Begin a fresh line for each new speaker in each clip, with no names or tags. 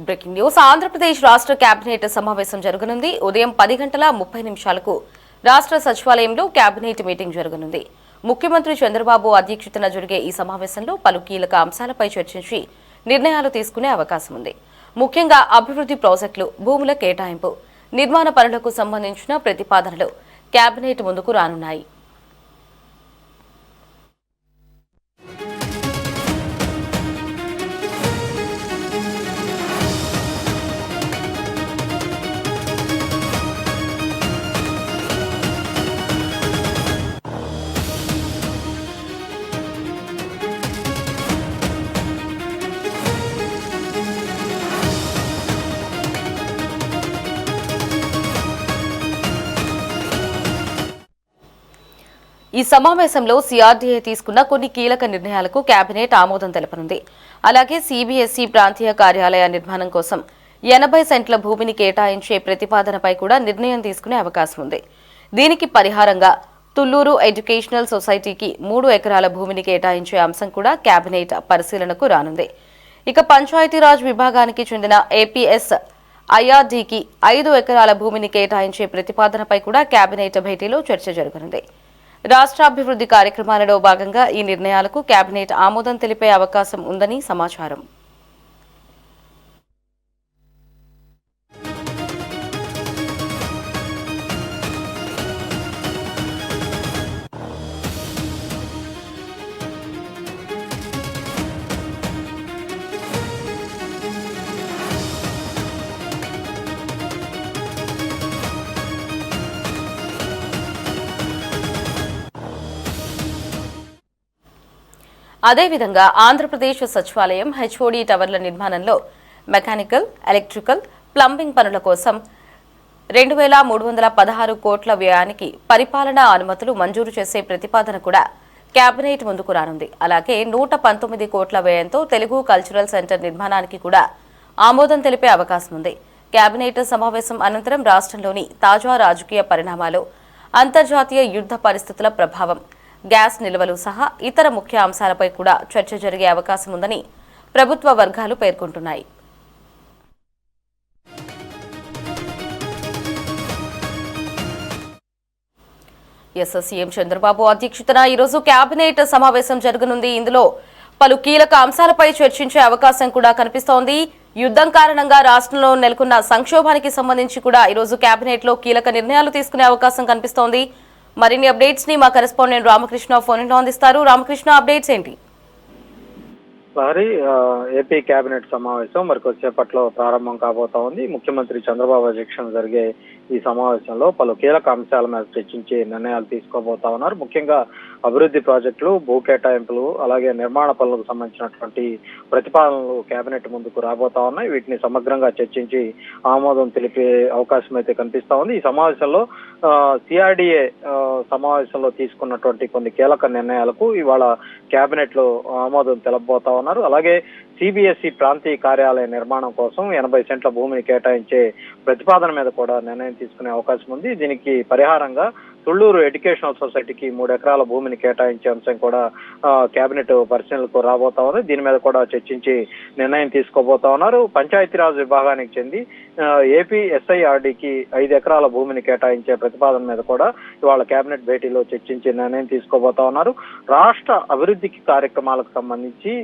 Breaking news. Andhra Pradesh రాష్ట్ర cabinet సమావేశం జరగనుంది. ఉదయం 10:30 రాష్ట్ర సచివాలయంలో కేబినెట్ మీటింగ్ జరగనుంది. ముఖ్యమంత్రి చంద్రబాబు అధ్యక్షతన జరిగే ఈ సమావేశంలో పలు కీలక అంశాలపై చర్చించి నిర్ణయాలు తీసుకునే అవకాశం ఉంది. ముఖ్యంగా అభివృద్ధి ప్రాజెక్టులు, భూముల కేటాయింపు, నిర్మాణ పనులకు సంబంధించిన ప్రతిపాదనలు కేబినెట్ ముందుకు రానున్నాయి. ఈ సమావేశంలో సిఆర్డీఏ తీసుకున్న కొన్ని కీలక నిర్ణయాలకు కేబినెట్ ఆమోదం తెలపనుంది. అలాగే సిబిఎస్ఈ ప్రాంతీయ కార్యాలయ నిర్మాణం కోసం 80 సెంట్ల భూమిని కేటాయించే ప్రతిపాదనపై కూడా నిర్ణయం తీసుకునే అవకాశం ఉంది. దీనికి పరిహారంగా తుళ్లూరు ఎడ్యుకేషనల్ సొసైటీకి 3 ఎకరాల భూమిని కేటాయించే అంశం కూడా కేబినెట్ పరిశీలనకు రానుంది. ఇక పంచాయతీరాజ్ విభాగానికి చెందిన ఏపీఎస్ ఐఆర్డీకి 5 ఎకరాల భూమిని కేటాయించే ప్రతిపాదనపై కూడా కేబినెట్ భేటీలో చర్చ జరగనుంది. రాష్ట్రాభివృద్ధి కార్యక్రమాలలో భాగంగా ఈ నిర్ణయాలకు కేబినెట్ ఆమోదం తెలిపే అవకాశం ఉందని సమాచారం. అదేవిధంగా ఆంధ్రప్రదేశ్ సచివాలయం హెచ్ఓడి టవర్ల నిర్మాణంలో మెకానికల్, ఎలక్ట్రికల్, ప్లంబింగ్ పనుల కోసం 2,316 కోట్ల వ్యయానికి పరిపాలనా అనుమతులు మంజూరు చేసే ప్రతిపాదన కూడా కేబినెట్ ముందుకు రానుంది. అలాగే 119 కోట్ల వ్యయంతో తెలుగు కల్చరల్ సెంటర్ నిర్మాణానికి కూడా ఆమోదం తెలిపే అవకాశం ఉంది. కేబినెట్ సమావేశం అనంతరం రాష్ట్రంలోని తాజా రాజకీయ పరిణామాలు, అంతర్జాతీయ యుద్ధ పరిస్థితుల ప్రభావం, గ్యాస్ నిల్వలు సహా ఇతర ముఖ్య అంశాలపై కూడా చర్చ జరిగే అవకాశం ఉందని ప్రభుత్వ వర్గాలు పేర్కొంటున్నాయి. సీఎం చంద్రబాబు అధ్యక్షతన ఈరోజు కేబినెట్ సమావేశం జరగనుంది. ఇందులో పలు కీలక అంశాలపై చర్చించే అవకాశం కూడా కనిపిస్తోంది. యుద్ధం కారణంగా రాష్ట్రంలో నెలకొన్న సంక్షోభానికి సంబంధించి కూడా ఈరోజు కేబినెట్ లో కీలక నిర్ణయాలు తీసుకునే అవకాశం కనిపిస్తోంది. మరిన్ని అప్డేట్స్ ని మా కరెస్పాండెంట్ రామకృష్ణ ఫోన్ లో అందిస్తారు. రామకృష్ణ, అప్డేట్స్ ఏంటి?
ఏపీ కేబినెట్ సమావేశం మరికొద్దిసేపట్లో ప్రారంభం కాబోతా ఉంది. ముఖ్యమంత్రి చంద్రబాబు అధ్యక్షతన జరిగే ఈ సమావేశంలో పలు కీలక అంశాల మీద చర్చించి నిర్ణయాలు తీసుకోబోతా ఉన్నారు. ముఖ్యంగా అభివృద్ధి ప్రాజెక్టులు, భూ కేటాయింపులు, అలాగే నిర్మాణ పనులకు సంబంధించినటువంటి ప్రతిపాదనలు కేబినెట్ ముందుకు రాబోతా ఉన్నాయి. వీటిని సమగ్రంగా చర్చించి ఆమోదం తెలిపే అవకాశం అయితే కనిపిస్తా ఉంది. ఈ సమావేశంలో సిఆర్డీఏ సమావేశంలో తీసుకున్నటువంటి కొన్ని కీలక నిర్ణయాలకు ఇవాళ కేబినెట్ లో ఆమోదం తెలపబోతా ఉన్నారు. అలాగే సిబిఎస్ఈ ప్రాంతీయ కార్యాలయ నిర్మాణం కోసం 80 సెంట్ల భూమిని కేటాయించే ప్రతిపాదన మీద కూడా నిర్ణయం తీసుకునే అవకాశం ఉంది. దీనికి పరిహారంగా తుళ్లూరు ఎడ్యుకేషనల్ సొసైటీకి 3 ఎకరాల భూమిని కేటాయించే అంశం కూడా కేబినెట్ పరిశీలనకు రాబోతా ఉంది. దీని మీద కూడా చర్చించి నిర్ణయం తీసుకోబోతా ఉన్నారు. పంచాయతీరాజ్ విభాగానికి చెంది ఏపీ ఎస్ఐఆర్డీకి 5 ఎకరాల భూమిని కేటాయించే ప్రతిపాదన మీద కూడా ఇవాళ కేబినెట్ భేటీలో చర్చించి నిర్ణయం తీసుకోబోతా ఉన్నారు. రాష్ట్ర అభివృద్ధికి కార్యక్రమాలకు సంబంధించి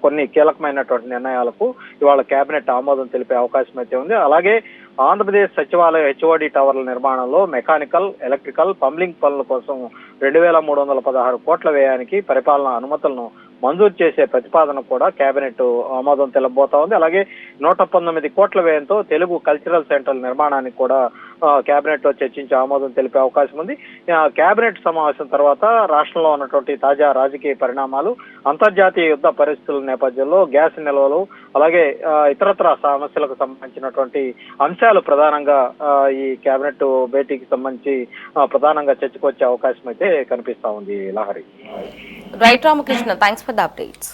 కొన్ని కీలకమైనటువంటి నిర్ణయాలకు ఇవాళ కేబినెట్ ఆమోదం తెలిపే అవకాశం అయితే ఉంది. అలాగే ఆంధ్రప్రదేశ్ సచివాలయ హెచ్ఓడి టవర్ల నిర్మాణంలో మెకానికల్, ఎలక్ట్రికల్, పంబ్లింగ్ పనుల కోసం 2,316 కోట్ల వ్యయానికి పరిపాలనా అనుమతులను మంజూరు చేసే ప్రతిపాదన కూడా కేబినెట్ ఆమోదం తెలపబోతా ఉంది. అలాగే 119 కోట్ల వ్యయంతో తెలుగు కల్చరల్ సెంటర్ నిర్మాణానికి కూడా కేబినెట్ లో చర్చించి ఆమోదం తెలిపే అవకాశం ఉంది. కేబినెట్ సమావేశం తర్వాత రాష్ట్రంలో ఉన్నటువంటి తాజా రాజకీయ పరిణామాలు, అంతర్జాతీయ యుద్ధ పరిస్థితుల నేపథ్యంలో గ్యాస్ నిల్వలు, అలాగే ఇతరత్ర సమస్యలకు సంబంధించినటువంటి అంశాలు ప్రధానంగా ఈ కేబినెట్ భేటీకి సంబంధించి ప్రధానంగా చర్చకు వచ్చే అవకాశం అయితే కనిపిస్తా ఉంది. Lahari.
Right Ramakrishna, thanks for the updates.